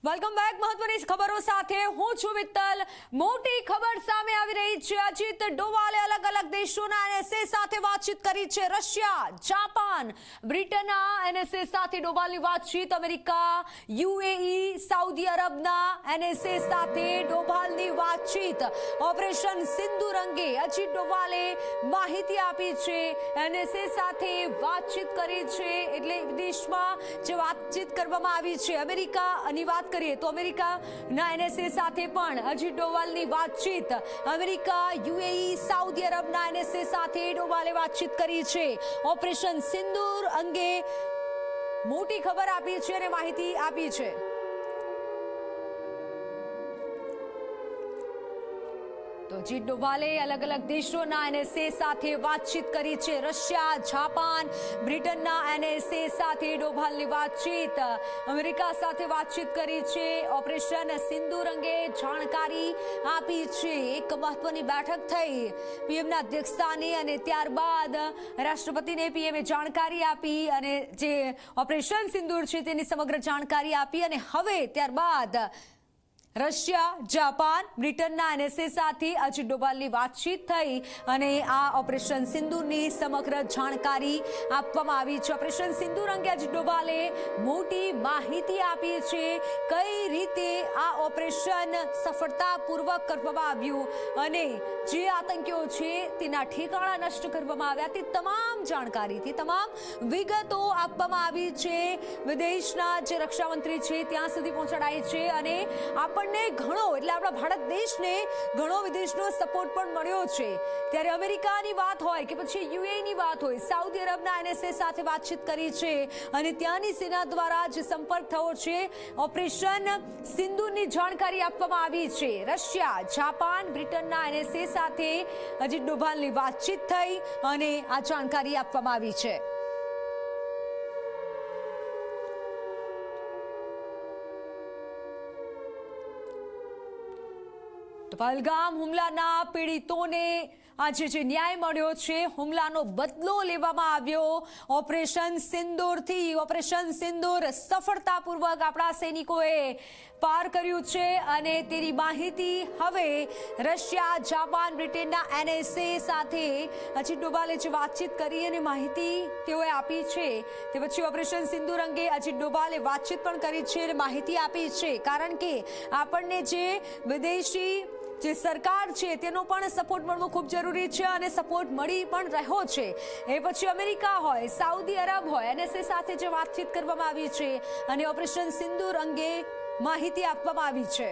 Welcome back મહત્વની ખબરો સાથે હું છું મિત્તલ। મોટી ખબર સામે આવી રહી છે। અજીત ડોવાલે અલગ અલગ દેશોના એનએસએ સાથે વાતચીત કરી છે। રશિયા, જાપાન, બ્રિટનના એનએસએ સાથે ડોવાલની વાતચીત। અમેરિકા, યુએઈ, સાઉદી અરબના એનએસએ સાથે ડોવાલની વાતચીત। ઓપરેશન સિંદૂર અંગે અજીત ડોવાલે માહિતી આપી છે। એનએસએ સાથે વાતચીત કરી છે એટલે વિદેશમાં જે વાતચીત કરવામાં આવી છે। અમેરિકાની વાત કરીએ તો અમેરિકાના એનએસએ સાથે પણ અજીત ડોવાલની વાતચીત। અમેરિકા, યુએઈ, સાઉદી અરબના એનએસએ સાથે ડોવાલે વાતચીત કરી છે। ઓપરેશન સિંદૂર અંગે મોટી ખબર આપી છે અને માહિતી આપી છે। તો અજીત ડોવાલે અલગ અલગ દેશોના એનએસએ સાથે વાતચીત કરી છે। રશિયા, જાપાન, બ્રિટનના એનએસએ સાથે ડોવાલની વાતચીત। અમેરિકા સાથે વાતચીત કરી છે। ઓપરેશન સિંદૂર અંગે જાણકારી આપી છે। એક મહત્વની બેઠક થઈ પીએમના અધ્યક્ષસ્થાને અને ત્યારબાદ રાષ્ટ્રપતિને પીએમએ જાણકારી આપી અને જે ઓપરેશન સિંદૂર છે તેની સમગ્ર જાણકારી આપી અને હવે ત્યારબાદ રશિયા, જાપાન, બ્રિટનના એનએસએ સાથે અજીત ડોવાલની વાતચીત થઈ અને આ ઓપરેશન સિંદૂરની સમગ્ર જાણકારી આપવામાં આવી છે। ઓપરેશન સિંદૂર અંગે અજીત ડોવાલે મોટી માહિતી આપી છે। કઈ રીતે આ ઓપરેશન સફળતાપૂર્વક કરવામાં આવ્યું અને જે આતંકીઓ છે તેના ઠેકાણા નષ્ટ કરવામાં આવ્યા તે તમામ જાણકારીથી તમામ વિગતો આપવામાં આવી છે। વિદેશના જે રક્ષામંત્રી છે ત્યાં સુધી પહોંચાડાઈ છે અને આપણને ઘણો એટલે આપણા ભારત દેશને ઘણો વિદેશનો સપોર્ટ પણ મળ્યો છે। ત્યારે અમેરિકાની વાત હોય કે પછી યુએઈની વાત હોય, સાઉદી અરબના એનએસએ સાથે વાતચીત કરી છે અને ત્યાંની સેના દ્વારા જે સંપર્ક થયો છે ઓપરેશન સિંદૂરની જાણકારી આપવામાં આવી છે। રશિયા, જાપાન, બ્રિટનના એનએસએ સાથે અજીત ડોભાલની વાતચીત થઈ અને આ જાણકારી આપવામાં આવી છે। તો પહલગામ હુમલાના પીડિતોને આજે જે ન્યાય મળ્યો છે, હુમલાનો બદલો લેવામાં આવ્યો ઓપરેશન સિંદૂરથી। ઓપરેશન સિંદૂર સફળતાપૂર્વક આપણા સૈનિકોએ પાર કર્યું છે અને તેની માહિતી હવે રશિયા, જાપાન, બ્રિટનના એનએસએ સાથે અજીત ડોભાલે જે વાતચીત કરી અને માહિતી તેઓએ આપી છે તે પછી ઓપરેશન સિંદૂર અંગે અજીત ડોભાલે વાતચીત પણ કરી છે અને માહિતી આપી છે। કારણ કે આપણને જે વિદેશી જે સરકાર છે તેનો પણ સપોર્ટ મળવો ખૂબ જરૂરી છે અને સપોર્ટ મળી પણ રહ્યો છે। એ પછી અમેરિકા હોય, સાઉદી અરબ હોય, એનએસએ સાથે જે વાતચીત કરવામાં આવી છે અને ઓપરેશન સિંદૂર અંગે માહિતી આપવામાં આવી છે।